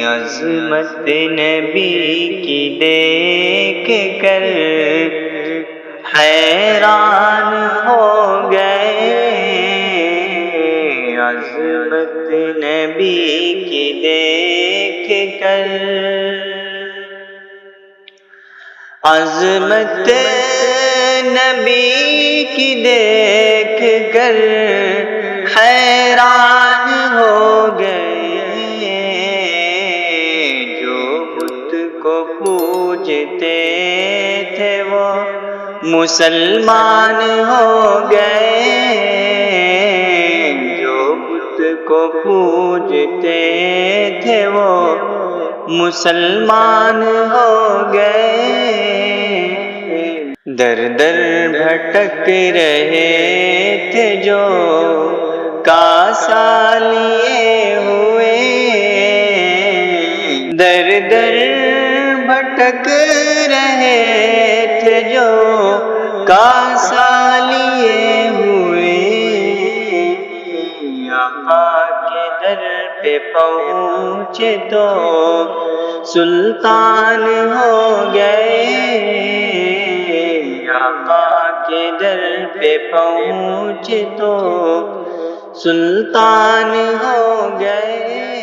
عظمت نبی کی دیکھ کر حیران ہو گئے، عظمت نبی کی دیکھ کر، عظمت نبی کی دیکھ کر حیران ہو گئے، جو بت کو پوجتے تھے وہ مسلمان ہو گئے، جو بت کو پوجتے تھے وہ مسلمان ہو گئے، در در بھٹک رہے تھے جو کاسا لیے ہوئے، در در بھٹک رہے تھے جو کاسا لیے ہوئے، آقا کے در پہ پہنچے تو سلطان ہو گئے، آقا کے در پہ پہنچے تو سلطان ہو گئے۔